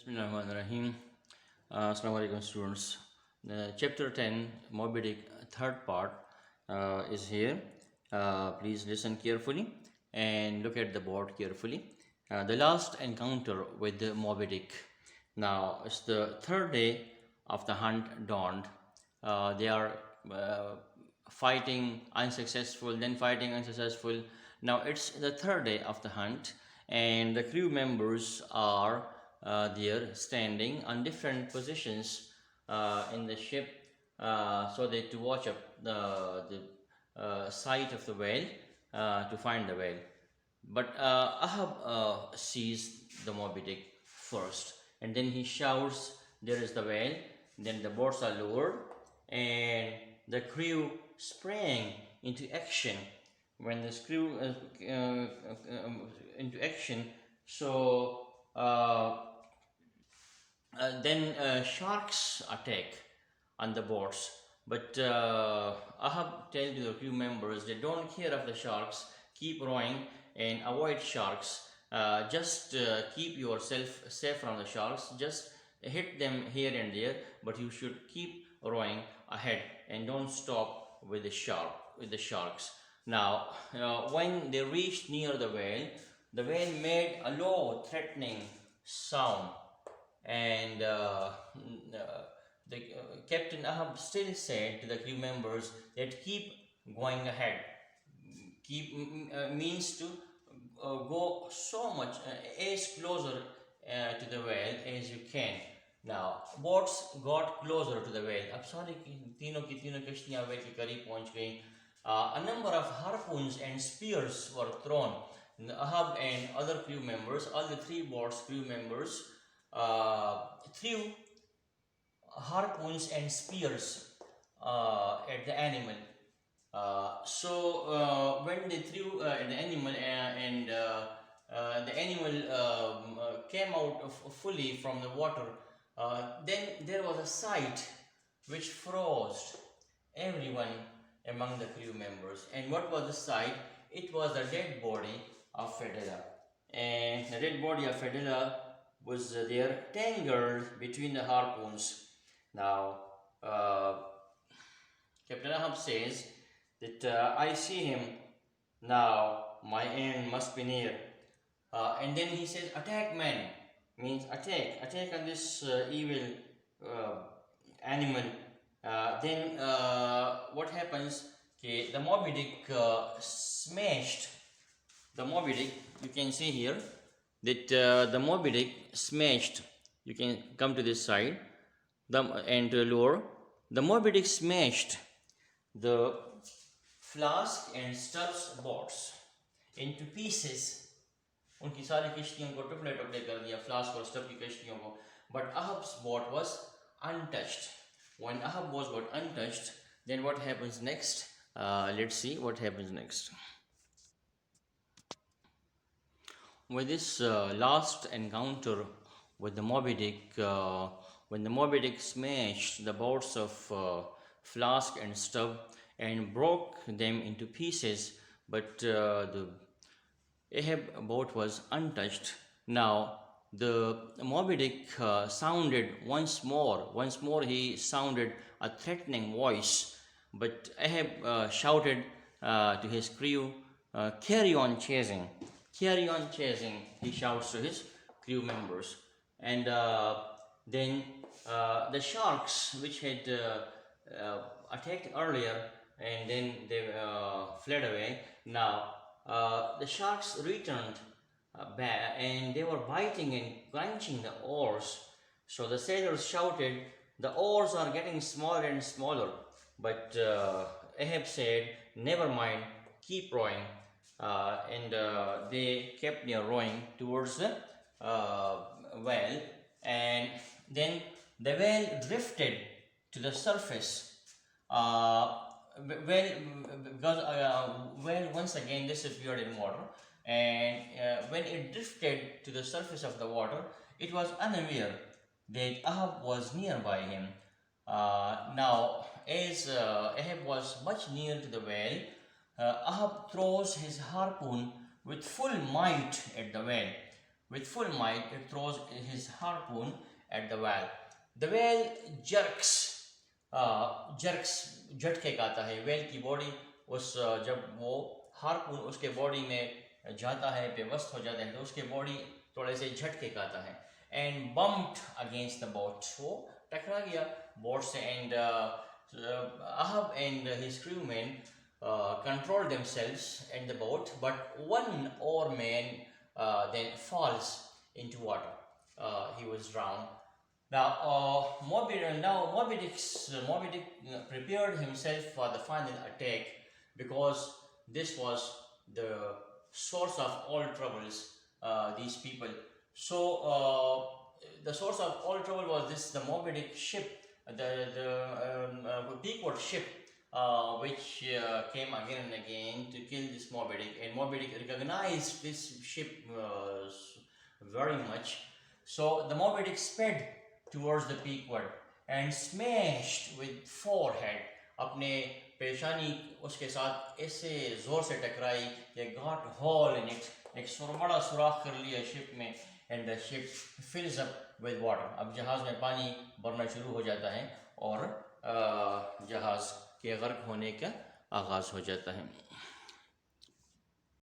Bismillahirrahmanirrahim. Assalamu alaikum students. Chapter 10 Moby Dick third part is here. Please listen carefully and look at the board carefully. The last encounter with the Moby Dick. Now it's the third day of the hunt dawned. They are uh, fighting unsuccessful, then fighting unsuccessful. Now it's the third day of the hunt, and the crew members are there standing on different positions in the ship so that to watch up the site of the whale to find the whale. But Ahab sees the Moby Dick first, and then he shouts, "There is the whale!" Then the boats are lowered, and the crew sprang into action. When the crew into action, so then sharks attack on the boats. But Ahab tells the crew members they don't care of the sharks, keep rowing and avoid sharks. Just keep yourself safe from the sharks. Just hit them here and there, but you should keep rowing ahead and don't stop with the sharks. Now, when they reached near the whale made a low, threatening sound, and the Captain Ahab still said to the crew members that keep going ahead. Keep means to go so much as closer to the whale as you can. Now boats got closer to the whale. अब सारी तीनों की तीनों कश्तियां whale के करीब पहुंच गई. A number of harpoons and spears were thrown. Ahab and other crew members, all the three boats crew members, threw harpoons and spears at the animal. When they threw at the animal and the animal came out fully from the water, then there was a sight which froze everyone among the crew members. And what was the sight? It was the dead body of Fedella. And the dead body of Fedella was there tangled between the harpoons. Now, Captain Ahab says that I see him now, my end must be near. And then he says, attack man, means attack on this evil animal. Then what happens? Okay, the Moby Dick smashed. The Moby Dick, you can see here that the Moby Dick smashed. You can come to this side and to lower. The Moby Dick smashed the flask and Stubbs boats into pieces. उनकी सारी किश्तियों को टुकड़े टुकड़े कर दिया, flask और stub की किश्तियों को. But Ahab's boat was untouched. When Ahab was got untouched, then what happens next? Let's see what happens next. With this last encounter with the Moby Dick, when the Moby Dick smashed the boats of Flask and Stubb and broke them into pieces, but the Ahab boat was untouched. Now the Moby Dick sounded once more. Once more he sounded a threatening voice. But Ahab shouted to his crew, carry on chasing. Carry on chasing, he shouts to his crew members. And then the sharks, which had attacked earlier, and then they fled away. Now the sharks returned back, and they were biting and crunching the oars. So the sailors shouted, the oars are getting smaller and smaller. But Ahab said, never mind, keep rowing. And they kept their rowing towards the whale, and then the whale drifted to the surface. Because whale once again disappeared in water, and when it drifted to the surface of the water, it was unaware that Ahab was nearby him. Now, as Ahab was much near to the whale, Ahab throws his harpoon with full might at the whale, With full might, it throws his harpoon at the whale. The whale jerks झटके का आता है. whale की body उस जब वो harpoon उसके body में जाता है, बेबस हो जाता है, तो उसके बॉडी थोड़े से झटके का आता है. And bumped against the boat, वो टकरा गया बोट से. And Ahab and his crewmen control themselves in the boat, but one oarman then falls into water. He was drowned. Moby Dick prepared himself for the final attack, because this was the source of all troubles. These people. So the source of all trouble was this: the Moby Dick ship, the Pequod ship, which came again and again to kill this Moby Dick, and Moby Dick recognized this ship very much. So the Moby Dick sped towards the Pequod and smashed with forehead. अपने पेशानी उसके साथ ऐसे जोर से टकराई कि got hole in it, एक बड़ा सुराख कर लिया शिप में. and the ship fills up with water. अब जहाज़ में पानी भरना शुरू हो जाता है और जहाज़ के गर्क होने का आगाज़ हो जाता है.